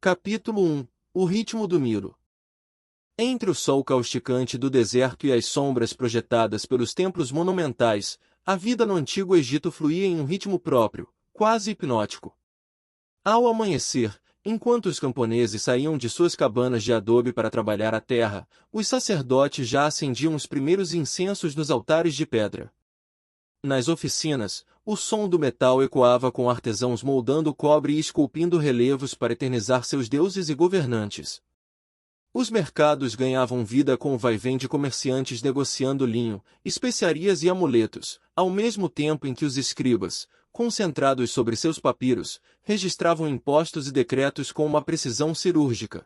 Capítulo 1 O ritmo do Nilo. Entre o sol causticante do deserto e as sombras projetadas pelos templos monumentais, a vida no Antigo Egito fluía em um ritmo próprio, quase hipnótico. Ao amanhecer, enquanto os camponeses saíam de suas cabanas de adobe para trabalhar a terra, os sacerdotes já acendiam os primeiros incensos nos altares de pedra. Nas oficinas, o som do metal ecoava com artesãos moldando cobre e esculpindo relevos para eternizar seus deuses e governantes. Os mercados ganhavam vida com o vai-vem de comerciantes negociando linho, especiarias e amuletos, ao mesmo tempo em que os escribas, concentrados sobre seus papiros, registravam impostos e decretos com uma precisão cirúrgica.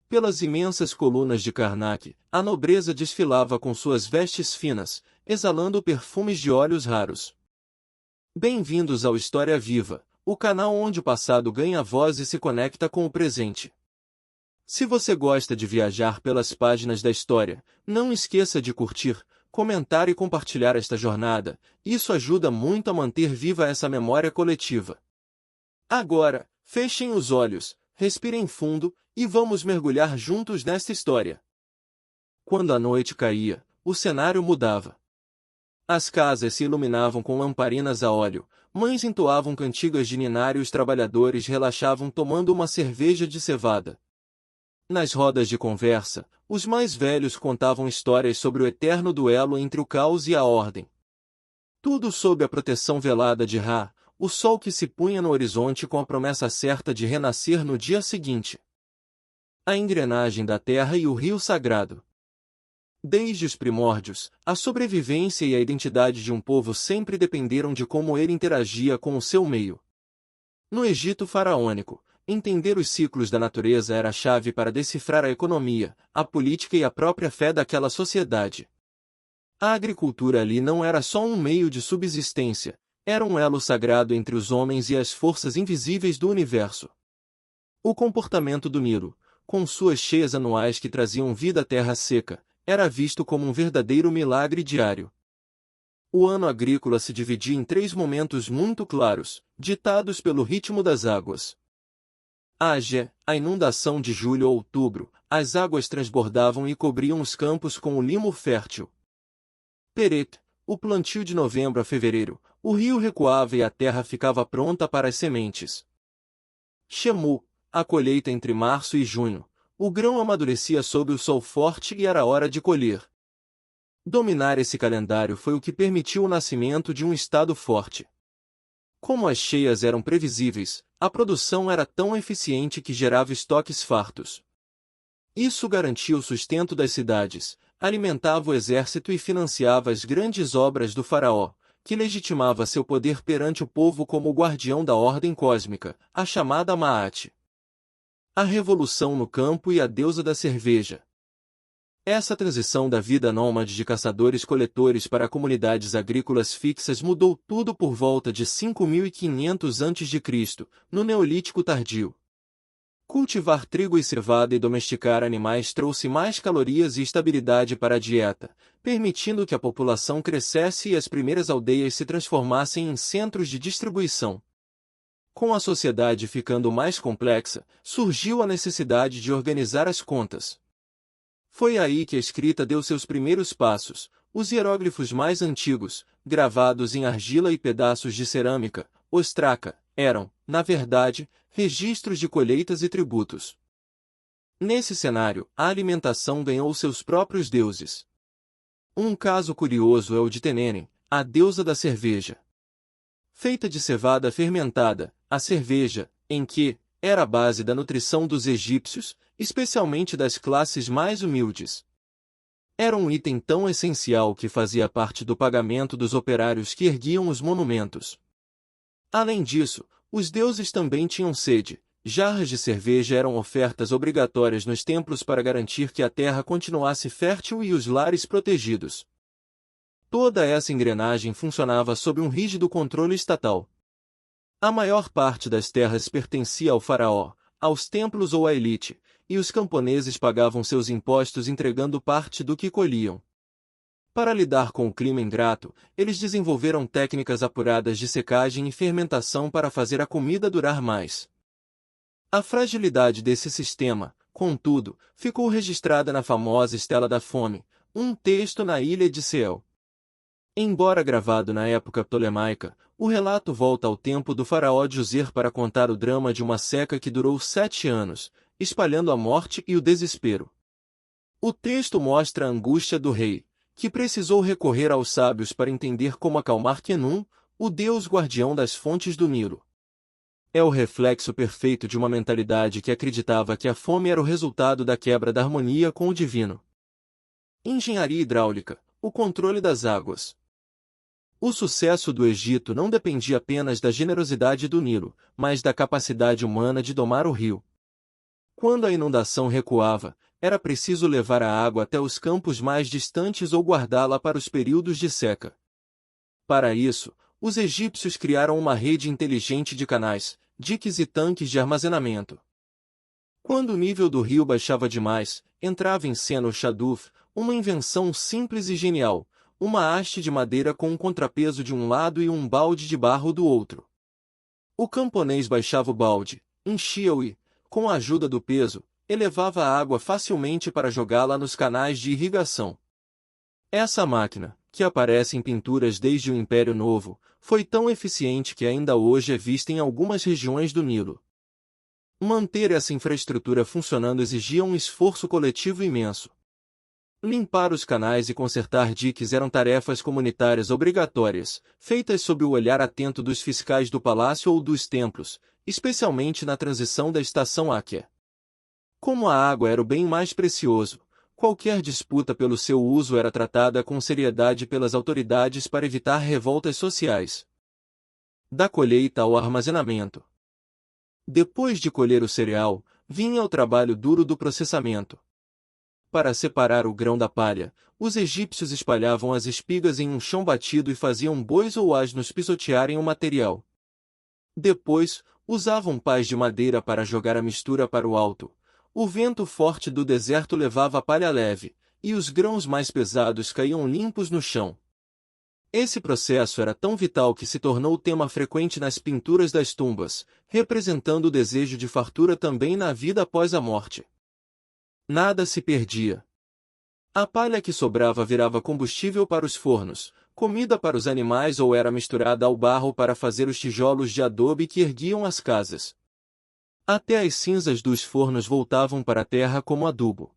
Pelas imensas colunas de Karnak, a nobreza desfilava com suas vestes finas, exalando perfumes de óleos raros. Bem-vindos ao História Viva, o canal onde o passado ganha voz e se conecta com o presente. Se você gosta de viajar pelas páginas da história, não esqueça de curtir, comentar e compartilhar esta jornada, isso ajuda muito a manter viva essa memória coletiva. Agora, fechem os olhos, respirem fundo, e vamos mergulhar juntos nesta história. Quando a noite caía, o cenário mudava. As casas se iluminavam com lamparinas a óleo, mães entoavam cantigas de ninário e os trabalhadores relaxavam tomando uma cerveja de cevada. Nas rodas de conversa, os mais velhos contavam histórias sobre o eterno duelo entre o caos e a ordem. Tudo sob a proteção velada de Ra, o sol que se punha no horizonte com a promessa certa de renascer no dia seguinte. A engrenagem da terra e o rio sagrado. Desde os primórdios, a sobrevivência e a identidade de um povo sempre dependeram de como ele interagia com o seu meio. No Egito faraônico, entender os ciclos da natureza era a chave para decifrar a economia, a política e a própria fé daquela sociedade. A agricultura ali não era só um meio de subsistência, era um elo sagrado entre os homens e as forças invisíveis do universo. O comportamento do Nilo, com suas cheias anuais que traziam vida à terra seca, era visto como um verdadeiro milagre diário. O ano agrícola se dividia em 3 momentos muito claros, ditados pelo ritmo das águas. Ágé, a inundação de julho a outubro, as águas transbordavam e cobriam os campos com o limo fértil. Peret, o plantio de novembro a fevereiro, o rio recuava e a terra ficava pronta para as sementes. Shemu, a colheita entre março e junho, o grão amadurecia sob o sol forte e era hora de colher. Dominar esse calendário foi o que permitiu o nascimento de um estado forte. Como as cheias eram previsíveis, a produção era tão eficiente que gerava estoques fartos. Isso garantia o sustento das cidades, alimentava o exército e financiava as grandes obras do faraó, que legitimava seu poder perante o povo como o guardião da ordem cósmica, a chamada Maat. A revolução no campo e a deusa da cerveja. Essa transição da vida nômade de caçadores-coletores para comunidades agrícolas fixas mudou tudo por volta de 5500 a.C., no Neolítico Tardio. Cultivar trigo e cevada e domesticar animais trouxe mais calorias e estabilidade para a dieta, permitindo que a população crescesse e as primeiras aldeias se transformassem em centros de distribuição. Com a sociedade ficando mais complexa, surgiu a necessidade de organizar as contas. Foi aí que a escrita deu seus primeiros passos. Os hieróglifos mais antigos, gravados em argila e pedaços de cerâmica, ostraca, eram, na verdade, registros de colheitas e tributos. Nesse cenário, a alimentação ganhou seus próprios deuses. Um caso curioso é o de Tenenen, a deusa da cerveja. Feita de cevada fermentada, a cerveja, em que era a base da nutrição dos egípcios, especialmente das classes mais humildes. Era um item tão essencial que fazia parte do pagamento dos operários que erguiam os monumentos. Além disso, os deuses também tinham sede. Jarras de cerveja eram ofertas obrigatórias nos templos para garantir que a terra continuasse fértil e os lares protegidos. Toda essa engrenagem funcionava sob um rígido controle estatal. A maior parte das terras pertencia ao faraó, aos templos ou à elite, e os camponeses pagavam seus impostos entregando parte do que colhiam. Para lidar com o clima ingrato, eles desenvolveram técnicas apuradas de secagem e fermentação para fazer a comida durar mais. A fragilidade desse sistema, contudo, ficou registrada na famosa Estela da Fome, um texto na ilha de Céu. Embora gravado na época ptolemaica, o relato volta ao tempo do faraó Djoser para contar o drama de uma seca que durou 7 anos, espalhando a morte e o desespero. O texto mostra a angústia do rei, que precisou recorrer aos sábios para entender como acalmar Khnum, o deus guardião das fontes do Nilo. É o reflexo perfeito de uma mentalidade que acreditava que a fome era o resultado da quebra da harmonia com o divino. Engenharia hidráulica, o controle das águas. O sucesso do Egito não dependia apenas da generosidade do Nilo, mas da capacidade humana de domar o rio. Quando a inundação recuava, era preciso levar a água até os campos mais distantes ou guardá-la para os períodos de seca. Para isso, os egípcios criaram uma rede inteligente de canais, diques e tanques de armazenamento. Quando o nível do rio baixava demais, entrava em cena o Shaduf, uma invenção simples e genial, uma haste de madeira com um contrapeso de um lado e um balde de barro do outro. O camponês baixava o balde, enchia-o e, com a ajuda do peso, elevava a água facilmente para jogá-la nos canais de irrigação. Essa máquina, que aparece em pinturas desde o Império Novo, foi tão eficiente que ainda hoje é vista em algumas regiões do Nilo. Manter essa infraestrutura funcionando exigia um esforço coletivo imenso. Limpar os canais e consertar diques eram tarefas comunitárias obrigatórias, feitas sob o olhar atento dos fiscais do palácio ou dos templos, especialmente na transição da estação Áquia. Como a água era o bem mais precioso, qualquer disputa pelo seu uso era tratada com seriedade pelas autoridades para evitar revoltas sociais. Da colheita ao armazenamento. Depois de colher o cereal, vinha o trabalho duro do processamento. Para separar o grão da palha, os egípcios espalhavam as espigas em um chão batido e faziam bois ou asnos pisotearem o material. Depois, usavam pás de madeira para jogar a mistura para o alto. O vento forte do deserto levava a palha leve, e os grãos mais pesados caíam limpos no chão. Esse processo era tão vital que se tornou tema frequente nas pinturas das tumbas, representando o desejo de fartura também na vida após a morte. Nada se perdia. A palha que sobrava virava combustível para os fornos, comida para os animais ou era misturada ao barro para fazer os tijolos de adobe que erguiam as casas. Até as cinzas dos fornos voltavam para a terra como adubo.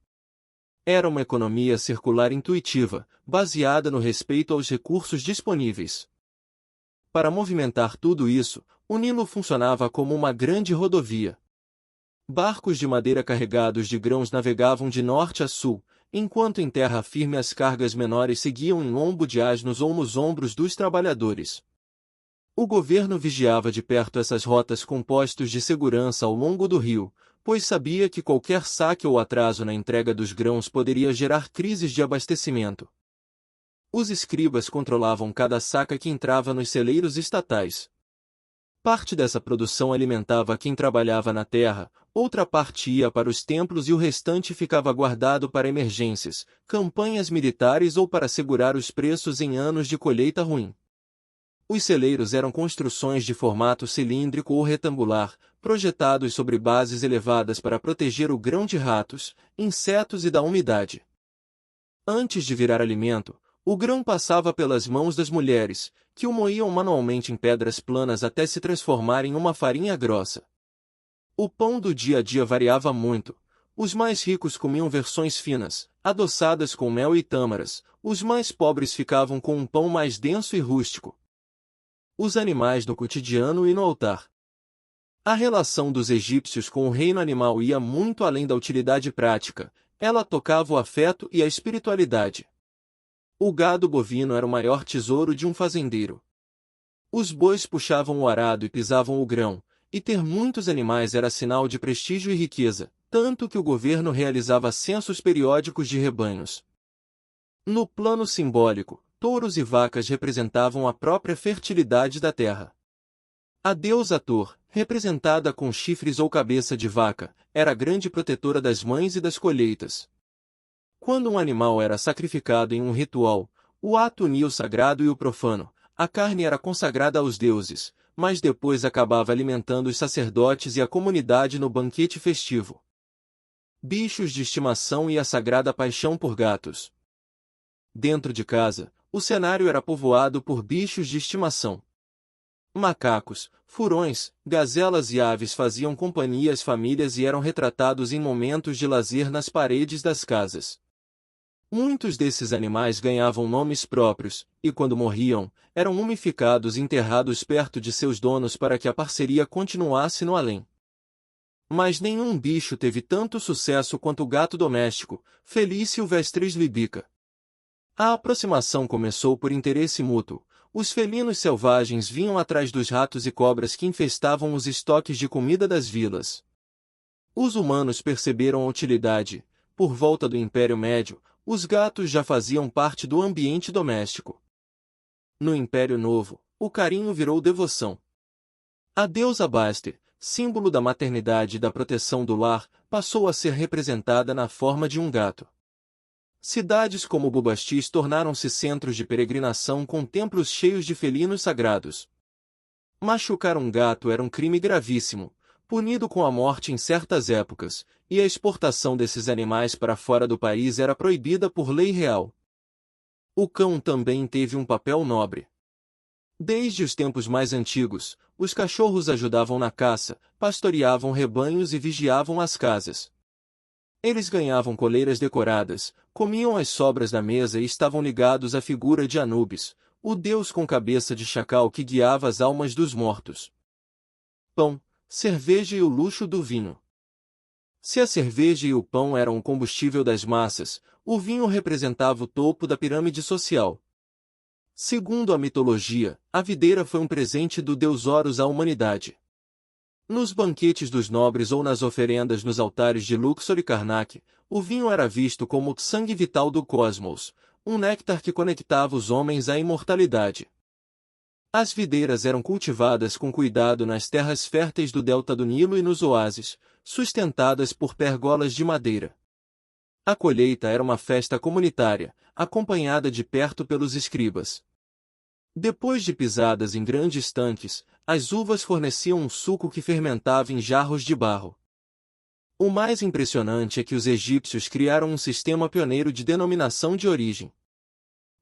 Era uma economia circular intuitiva, baseada no respeito aos recursos disponíveis. Para movimentar tudo isso, o Nilo funcionava como uma grande rodovia. Barcos de madeira carregados de grãos navegavam de norte a sul, enquanto em terra firme as cargas menores seguiam em lombo de asnos ou nos ombros dos trabalhadores. O governo vigiava de perto essas rotas com postos de segurança ao longo do rio, pois sabia que qualquer saque ou atraso na entrega dos grãos poderia gerar crises de abastecimento. Os escribas controlavam cada saca que entrava nos celeiros estatais. Parte dessa produção alimentava quem trabalhava na terra, outra parte ia para os templos e o restante ficava guardado para emergências, campanhas militares ou para segurar os preços em anos de colheita ruim. Os celeiros eram construções de formato cilíndrico ou retangular, projetados sobre bases elevadas para proteger o grão de ratos, insetos e da umidade. Antes de virar alimento, o grão passava pelas mãos das mulheres, que o moíam manualmente em pedras planas até se transformar em uma farinha grossa. O pão do dia a dia variava muito. Os mais ricos comiam versões finas, adoçadas com mel e tâmaras, os mais pobres ficavam com um pão mais denso e rústico. Os animais no cotidiano e no altar. A relação dos egípcios com o reino animal ia muito além da utilidade prática, ela tocava o afeto e a espiritualidade. O gado bovino era o maior tesouro de um fazendeiro. Os bois puxavam o arado e pisavam o grão, e ter muitos animais era sinal de prestígio e riqueza, tanto que o governo realizava censos periódicos de rebanhos. No plano simbólico, touros e vacas representavam a própria fertilidade da terra. A deusa Thor, representada com chifres ou cabeça de vaca, era a grande protetora das mães e das colheitas. Quando um animal era sacrificado em um ritual, o ato unia o sagrado e o profano, a carne era consagrada aos deuses, mas depois acabava alimentando os sacerdotes e a comunidade no banquete festivo. Bichos de estimação e a sagrada paixão por gatos. Dentro de casa, o cenário era povoado por bichos de estimação. Macacos, furões, gazelas e aves faziam companhia às famílias e eram retratados em momentos de lazer nas paredes das casas. Muitos desses animais ganhavam nomes próprios, e quando morriam, eram mumificados e enterrados perto de seus donos para que a parceria continuasse no além. Mas nenhum bicho teve tanto sucesso quanto o gato doméstico, Felis silvestris libica. A aproximação começou por interesse mútuo. Os felinos selvagens vinham atrás dos ratos e cobras que infestavam os estoques de comida das vilas. Os humanos perceberam a utilidade. Por volta do Império Médio, os gatos já faziam parte do ambiente doméstico. No Império Novo, o carinho virou devoção. A deusa Baster, símbolo da maternidade e da proteção do lar, passou a ser representada na forma de um gato. Cidades como Bubastis tornaram-se centros de peregrinação com templos cheios de felinos sagrados. Machucar um gato era um crime gravíssimo, punido com a morte em certas épocas, e a exportação desses animais para fora do país era proibida por lei real. O cão também teve um papel nobre. Desde os tempos mais antigos, os cachorros ajudavam na caça, pastoreavam rebanhos e vigiavam as casas. Eles ganhavam coleiras decoradas, comiam as sobras da mesa e estavam ligados à figura de Anubis, o deus com cabeça de chacal que guiava as almas dos mortos. Pão, cerveja e o luxo do vinho. Se a cerveja e o pão eram o combustível das massas, o vinho representava o topo da pirâmide social. Segundo a mitologia, a videira foi um presente do deus Horus à humanidade. Nos banquetes dos nobres ou nas oferendas nos altares de Luxor e Karnak, o vinho era visto como o sangue vital do cosmos, um néctar que conectava os homens à imortalidade. As videiras eram cultivadas com cuidado nas terras férteis do delta do Nilo e nos oásis, sustentadas por pergolas de madeira. A colheita era uma festa comunitária, acompanhada de perto pelos escribas. Depois de pisadas em grandes tanques, as uvas forneciam um suco que fermentava em jarros de barro. O mais impressionante é que os egípcios criaram um sistema pioneiro de denominação de origem.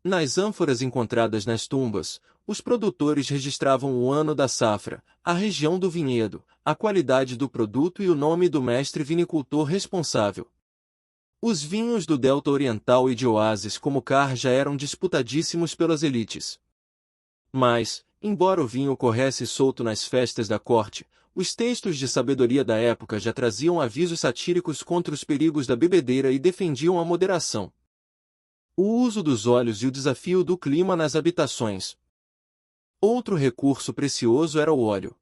Nas ânforas encontradas nas tumbas, os produtores registravam o ano da safra, a região do vinhedo, a qualidade do produto e o nome do mestre vinicultor responsável. Os vinhos do delta oriental e de oásis como Kar já eram disputadíssimos pelas elites. Mas, embora o vinho corresse solto nas festas da corte, os textos de sabedoria da época já traziam avisos satíricos contra os perigos da bebedeira e defendiam a moderação. O uso dos óleos e o desafio do clima nas habitações. Outro recurso precioso era o óleo.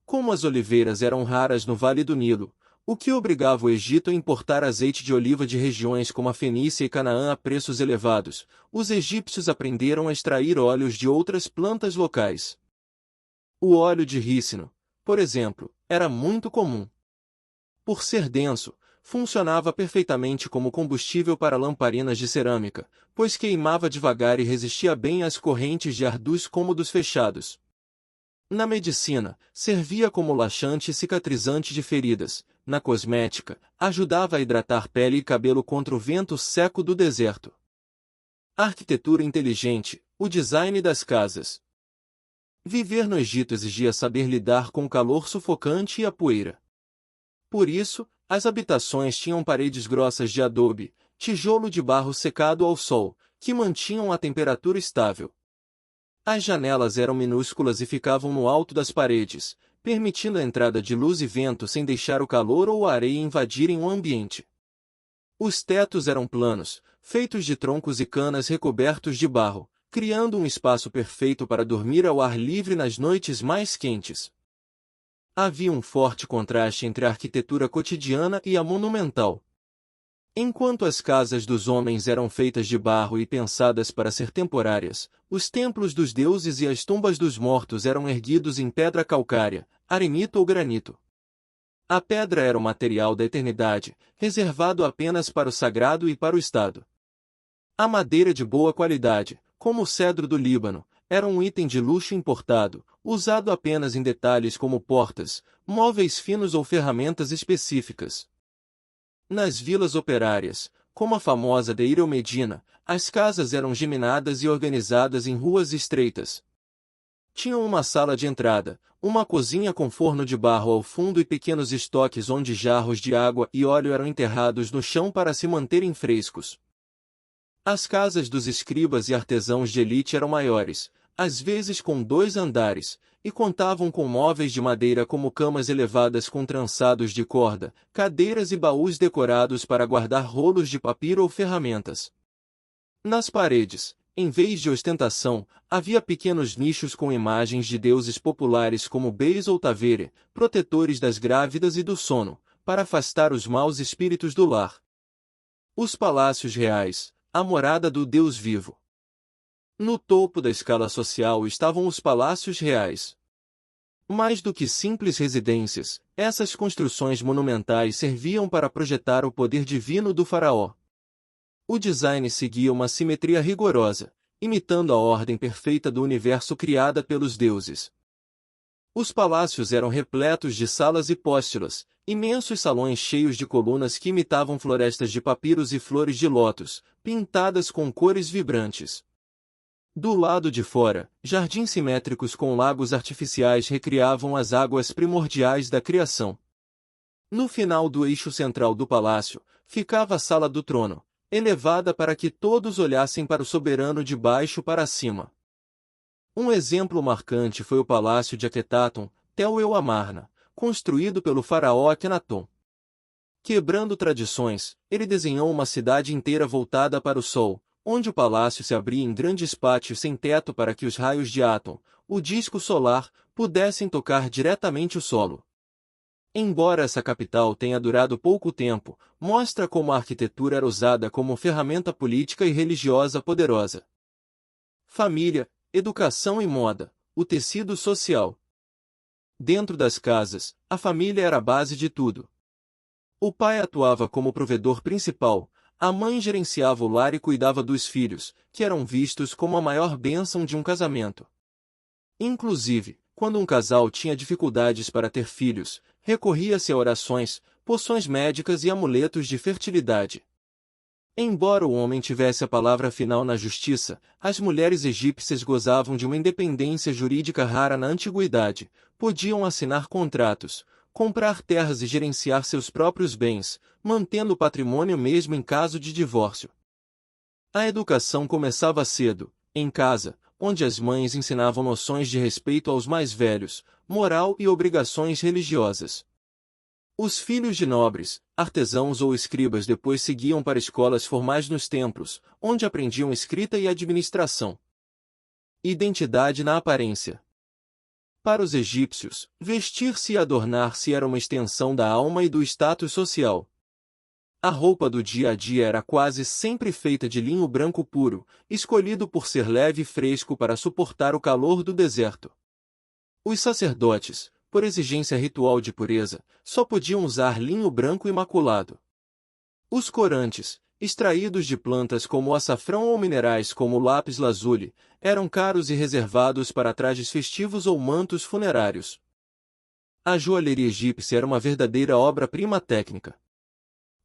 Como as oliveiras eram raras no Vale do Nilo, o que obrigava o Egito a importar azeite de oliva de regiões como a Fenícia e Canaã a preços elevados, os egípcios aprenderam a extrair óleos de outras plantas locais. O óleo de rícino, por exemplo, era muito comum. Por ser denso, funcionava perfeitamente como combustível para lamparinas de cerâmica, pois queimava devagar e resistia bem às correntes de ar dos cômodos fechados. Na medicina, servia como laxante e cicatrizante de feridas. Na cosmética, ajudava a hidratar pele e cabelo contra o vento seco do deserto. Arquitetura inteligente, o design das casas. Viver no Egito exigia saber lidar com o calor sufocante e a poeira. Por isso, as habitações tinham paredes grossas de adobe, tijolo de barro secado ao sol, que mantinham a temperatura estável. As janelas eram minúsculas e ficavam no alto das paredes, permitindo a entrada de luz e vento sem deixar o calor ou a areia invadirem o ambiente. Os tetos eram planos, feitos de troncos e canas recobertos de barro, criando um espaço perfeito para dormir ao ar livre nas noites mais quentes. Havia um forte contraste entre a arquitetura cotidiana e a monumental. Enquanto as casas dos homens eram feitas de barro e pensadas para ser temporárias, os templos dos deuses e as tumbas dos mortos eram erguidos em pedra calcária, arenito ou granito. A pedra era o material da eternidade, reservado apenas para o sagrado e para o Estado. A madeira de boa qualidade, como o cedro do Líbano, era um item de luxo importado, usado apenas em detalhes como portas, móveis finos ou ferramentas específicas. Nas vilas operárias, como a famosa de Medina, as casas eram geminadas e organizadas em ruas estreitas. Tinham uma sala de entrada, uma cozinha com forno de barro ao fundo e pequenos estoques onde jarros de água e óleo eram enterrados no chão para se manterem frescos. As casas dos escribas e artesãos de elite eram maiores, às vezes com 2 andares, e contavam com móveis de madeira como camas elevadas com trançados de corda, cadeiras e baús decorados para guardar rolos de papiro ou ferramentas. Nas paredes, em vez de ostentação, havia pequenos nichos com imagens de deuses populares como Bes ou Tavere, protetores das grávidas e do sono, para afastar os maus espíritos do lar. Os palácios reais, a morada do Deus vivo. No topo da escala social estavam os palácios reais. Mais do que simples residências, essas construções monumentais serviam para projetar o poder divino do faraó. O design seguia uma simetria rigorosa, imitando a ordem perfeita do universo criada pelos deuses. Os palácios eram repletos de salas e póstilas, imensos salões cheios de colunas que imitavam florestas de papiros e flores de lótus, pintadas com cores vibrantes. Do lado de fora, jardins simétricos com lagos artificiais recriavam as águas primordiais da criação. No final do eixo central do palácio, ficava a sala do trono, elevada para que todos olhassem para o soberano de baixo para cima. Um exemplo marcante foi o palácio de Akhetaton, Tel El Amarna, construído pelo faraó Akhenaton. Quebrando tradições, ele desenhou uma cidade inteira voltada para o sol, onde o palácio se abria em grandes pátios sem teto para que os raios de Aton, o disco solar, pudessem tocar diretamente o solo. Embora essa capital tenha durado pouco tempo, mostra como a arquitetura era usada como ferramenta política e religiosa poderosa. Família, educação e moda, o tecido social. Dentro das casas, a família era a base de tudo. O pai atuava como provedor principal, a mãe gerenciava o lar e cuidava dos filhos, que eram vistos como a maior bênção de um casamento. Inclusive, quando um casal tinha dificuldades para ter filhos, recorria-se a orações, poções médicas e amuletos de fertilidade. Embora o homem tivesse a palavra final na justiça, as mulheres egípcias gozavam de uma independência jurídica rara na antiguidade, podiam assinar contratos, comprar terras e gerenciar seus próprios bens, mantendo o patrimônio mesmo em caso de divórcio. A educação começava cedo, em casa, onde as mães ensinavam noções de respeito aos mais velhos, moral e obrigações religiosas. Os filhos de nobres, artesãos ou escribas depois seguiam para escolas formais nos templos, onde aprendiam escrita e administração. Identidade na aparência. Para os egípcios, vestir-se e adornar-se era uma extensão da alma e do status social. A roupa do dia a dia era quase sempre feita de linho branco puro, escolhido por ser leve e fresco para suportar o calor do deserto. Os sacerdotes, por exigência ritual de pureza, só podiam usar linho branco imaculado. Os corantes, extraídos de plantas como o açafrão ou minerais como o lápis lazuli, eram caros e reservados para trajes festivos ou mantos funerários. A joalheria egípcia era uma verdadeira obra-prima técnica.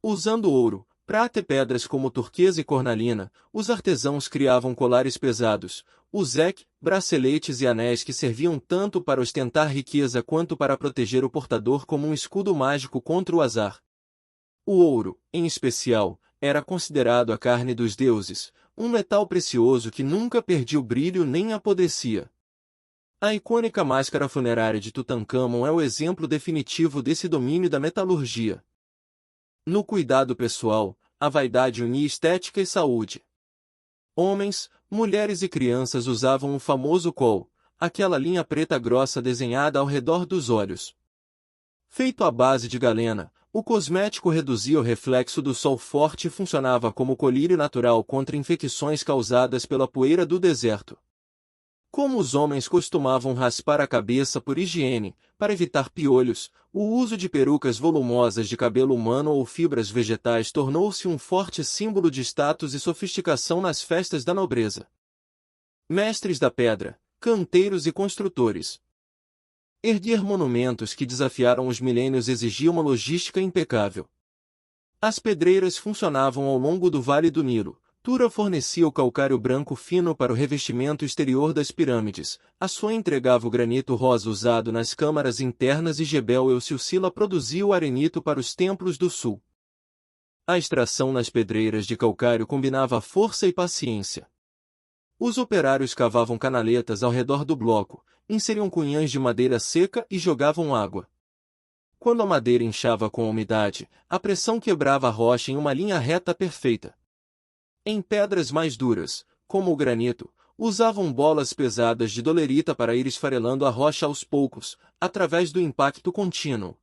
Usando ouro, prata e pedras como turquesa e cornalina, os artesãos criavam colares pesados, uzeque, braceletes e anéis que serviam tanto para ostentar riqueza quanto para proteger o portador como um escudo mágico contra o azar. O ouro, em especial, era considerado a carne dos deuses, um metal precioso que nunca perdia o brilho nem apodrecia. A icônica máscara funerária de Tutancâmon é o exemplo definitivo desse domínio da metalurgia. No cuidado pessoal, a vaidade unia estética e saúde. Homens, mulheres e crianças usavam o famoso col, aquela linha preta grossa desenhada ao redor dos olhos. Feito à base de galena, o cosmético reduzia o reflexo do sol forte e funcionava como colírio natural contra infecções causadas pela poeira do deserto. Como os homens costumavam raspar a cabeça por higiene, para evitar piolhos, o uso de perucas volumosas de cabelo humano ou fibras vegetais tornou-se um forte símbolo de status e sofisticação nas festas da nobreza. Mestres da pedra, canteiros e construtores. Erguer monumentos que desafiaram os milênios exigia uma logística impecável. As pedreiras funcionavam ao longo do Vale do Nilo. Tura fornecia o calcário branco fino para o revestimento exterior das pirâmides, Assua entregava o granito rosa usado nas câmaras internas e Jebel el Silsila produzia o arenito para os templos do sul. A extração nas pedreiras de calcário combinava força e paciência. Os operários cavavam canaletas ao redor do bloco, inseriam cunhãs de madeira seca e jogavam água. Quando a madeira inchava com a umidade, a pressão quebrava a rocha em uma linha reta perfeita. Em pedras mais duras, como o granito, usavam bolas pesadas de dolerita para ir esfarelando a rocha aos poucos, através do impacto contínuo.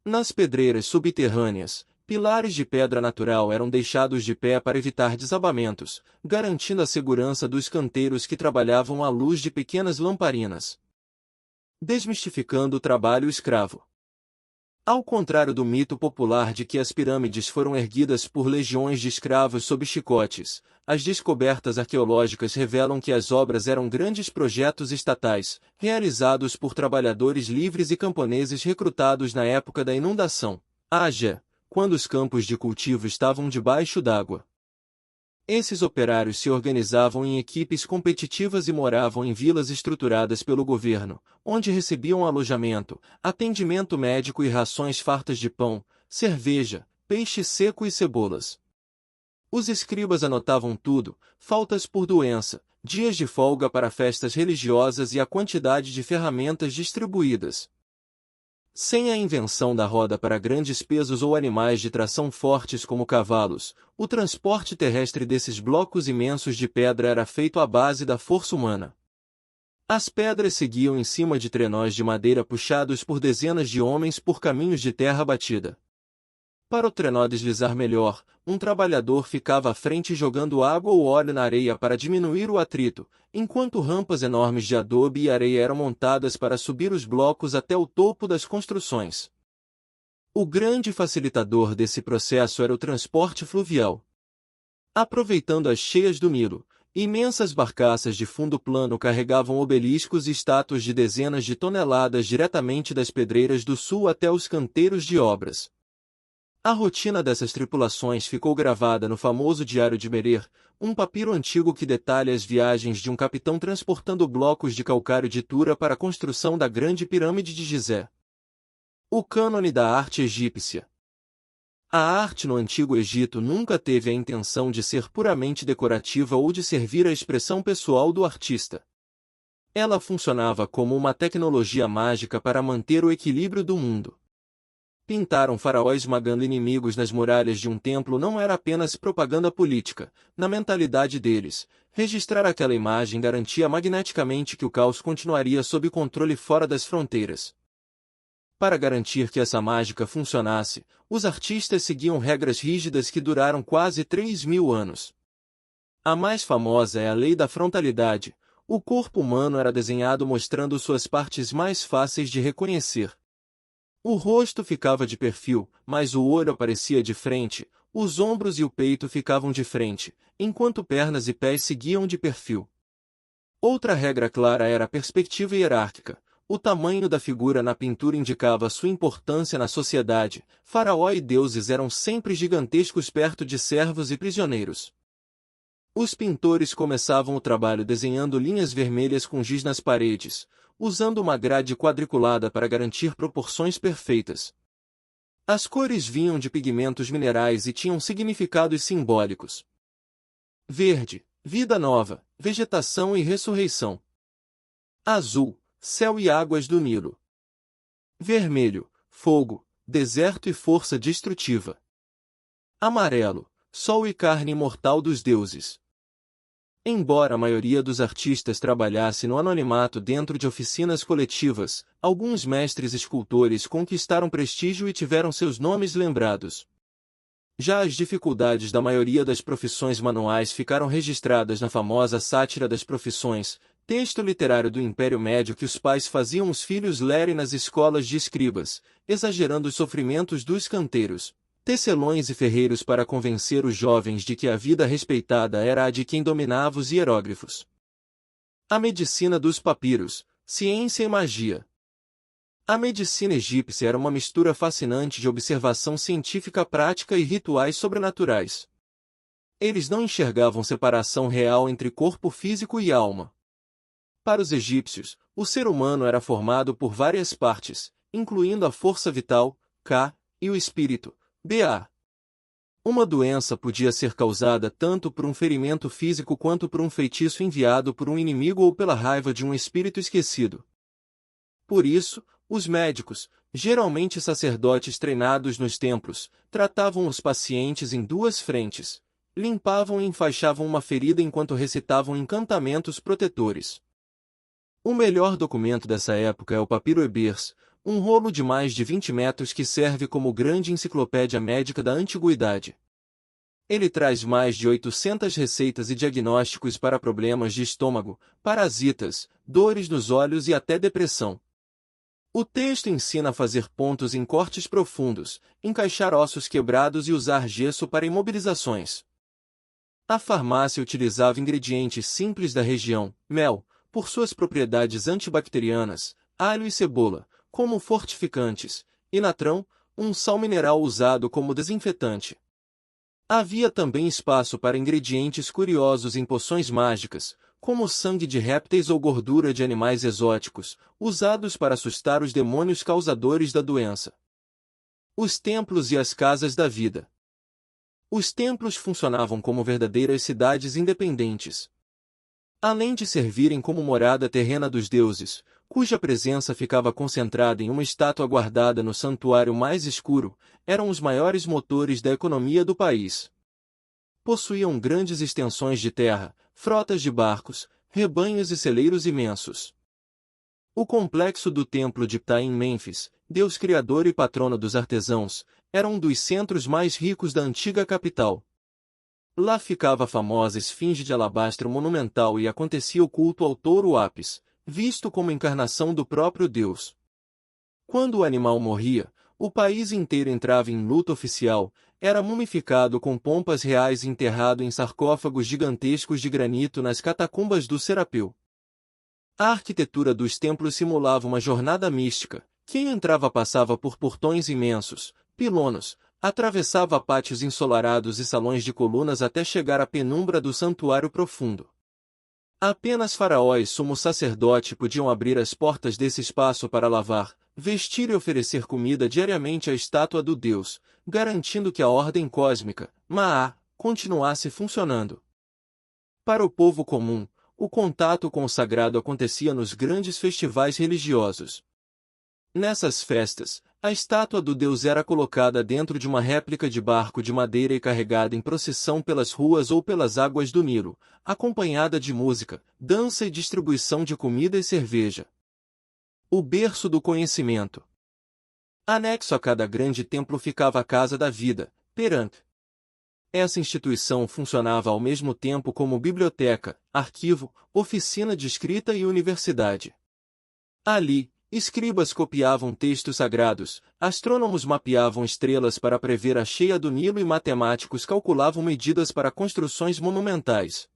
Nas pedreiras subterrâneas, pilares de pedra natural eram deixados de pé para evitar desabamentos, garantindo a segurança dos canteiros que trabalhavam à luz de pequenas lamparinas. Desmistificando o trabalho escravo. Ao contrário do mito popular de que as pirâmides foram erguidas por legiões de escravos sob chicotes, as descobertas arqueológicas revelam que as obras eram grandes projetos estatais, realizados por trabalhadores livres e camponeses recrutados na época da inundação, quando os campos de cultivo estavam debaixo d'água. Esses operários se organizavam em equipes competitivas e moravam em vilas estruturadas pelo governo, onde recebiam alojamento, atendimento médico e rações fartas de pão, cerveja, peixe seco e cebolas. Os escribas anotavam tudo, faltas por doença, dias de folga para festas religiosas e a quantidade de ferramentas distribuídas. Sem a invenção da roda para grandes pesos ou animais de tração fortes como cavalos, o transporte terrestre desses blocos imensos de pedra era feito à base da força humana. As pedras seguiam em cima de trenós de madeira puxados por dezenas de homens por caminhos de terra batida. Para o trenó deslizar melhor, um trabalhador ficava à frente jogando água ou óleo na areia para diminuir o atrito, enquanto rampas enormes de adobe e areia eram montadas para subir os blocos até o topo das construções. O grande facilitador desse processo era o transporte fluvial. Aproveitando as cheias do Nilo, imensas barcaças de fundo plano carregavam obeliscos e estátuas de dezenas de toneladas diretamente das pedreiras do sul até os canteiros de obras. A rotina dessas tripulações ficou gravada no famoso Diário de Merer, um papiro antigo que detalha as viagens de um capitão transportando blocos de calcário de Tura para a construção da Grande Pirâmide de Gizé. O cânone da arte egípcia. A arte no Antigo Egito nunca teve a intenção de ser puramente decorativa ou de servir à expressão pessoal do artista. Ela funcionava como uma tecnologia mágica para manter o equilíbrio do mundo. Pintar um faraó esmagando inimigos nas muralhas de um templo não era apenas propaganda política. Na mentalidade deles, registrar aquela imagem garantia magneticamente que o caos continuaria sob controle fora das fronteiras. Para garantir que essa mágica funcionasse, os artistas seguiam regras rígidas que duraram quase 3.000 anos. A mais famosa é a lei da frontalidade. O corpo humano era desenhado mostrando suas partes mais fáceis de reconhecer. O rosto ficava de perfil, mas o olho aparecia de frente, os ombros e o peito ficavam de frente, enquanto pernas e pés seguiam de perfil. Outra regra clara era a perspectiva hierárquica. O tamanho da figura na pintura indicava sua importância na sociedade. Faraó e deuses eram sempre gigantescos perto de servos e prisioneiros. Os pintores começavam o trabalho desenhando linhas vermelhas com giz nas paredes, usando uma grade quadriculada para garantir proporções perfeitas. As cores vinham de pigmentos minerais e tinham significados simbólicos. Verde, vida nova, vegetação e ressurreição. Azul, céu e águas do Nilo. Vermelho, fogo, deserto e força destrutiva. Amarelo, sol e carne imortal dos deuses. Embora a maioria dos artistas trabalhasse no anonimato dentro de oficinas coletivas, alguns mestres escultores conquistaram prestígio e tiveram seus nomes lembrados. Já as dificuldades da maioria das profissões manuais ficaram registradas na famosa Sátira das Profissões, texto literário do Império Médio que os pais faziam os filhos lerem nas escolas de escribas, exagerando os sofrimentos dos canteiros, tecelões e ferreiros para convencer os jovens de que a vida respeitada era a de quem dominava os hieróglifos. A medicina dos papiros, ciência e magia. A medicina egípcia era uma mistura fascinante de observação científica prática e rituais sobrenaturais. Eles não enxergavam separação real entre corpo físico e alma. Para os egípcios, o ser humano era formado por várias partes, incluindo a força vital, K, e o espírito, Ba. Uma doença podia ser causada tanto por um ferimento físico quanto por um feitiço enviado por um inimigo ou pela raiva de um espírito esquecido. Por isso, os médicos, geralmente sacerdotes treinados nos templos, tratavam os pacientes em duas frentes. Limpavam e enfaixavam uma ferida enquanto recitavam encantamentos protetores. O melhor documento dessa época é o papiro Ebers, um rolo de mais de 20 metros que serve como grande enciclopédia médica da antiguidade. Ele traz mais de 800 receitas e diagnósticos para problemas de estômago, parasitas, dores nos olhos e até depressão. O texto ensina a fazer pontos em cortes profundos, encaixar ossos quebrados e usar gesso para imobilizações. A farmácia utilizava ingredientes simples da região, mel, por suas propriedades antibacterianas, alho e cebola, como fortificantes, e natrão, um sal mineral usado como desinfetante. Havia também espaço para ingredientes curiosos em poções mágicas, como sangue de répteis ou gordura de animais exóticos, usados para assustar os demônios causadores da doença. Os templos e as casas da vida. Os templos funcionavam como verdadeiras cidades independentes. Além de servirem como morada terrena dos deuses, cuja presença ficava concentrada em uma estátua guardada no santuário mais escuro, eram os maiores motores da economia do país. Possuíam grandes extensões de terra, frotas de barcos, rebanhos e celeiros imensos. O complexo do templo de Ptah em Mênfis, deus criador e patrono dos artesãos, era um dos centros mais ricos da antiga capital. Lá ficava a famosa esfinge de alabastro monumental e acontecia o culto ao touro Apis, visto como encarnação do próprio deus. Quando o animal morria, o país inteiro entrava em luto oficial, era mumificado com pompas reais e enterrado em sarcófagos gigantescos de granito nas catacumbas do Serapeu. A arquitetura dos templos simulava uma jornada mística. Quem entrava passava por portões imensos, pilonos, atravessava pátios ensolarados e salões de colunas até chegar à penumbra do santuário profundo. Apenas faraó e sumo sacerdote podiam abrir as portas desse espaço para lavar, vestir e oferecer comida diariamente à estátua do deus, garantindo que a ordem cósmica, Maá, continuasse funcionando. Para o povo comum, o contato com o sagrado acontecia nos grandes festivais religiosos. Nessas festas, a estátua do deus era colocada dentro de uma réplica de barco de madeira e carregada em procissão pelas ruas ou pelas águas do Nilo, acompanhada de música, dança e distribuição de comida e cerveja. O berço do conhecimento. Anexo a cada grande templo ficava a Casa da Vida, Perant. Essa instituição funcionava ao mesmo tempo como biblioteca, arquivo, oficina de escrita e universidade. Ali, escribas copiavam textos sagrados, astrônomos mapeavam estrelas para prever a cheia do Nilo e matemáticos calculavam medidas para construções monumentais.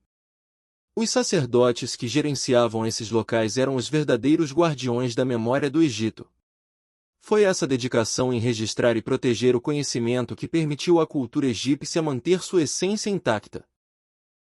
Os sacerdotes que gerenciavam esses locais eram os verdadeiros guardiões da memória do Egito. Foi essa dedicação em registrar e proteger o conhecimento que permitiu à cultura egípcia manter sua essência intacta.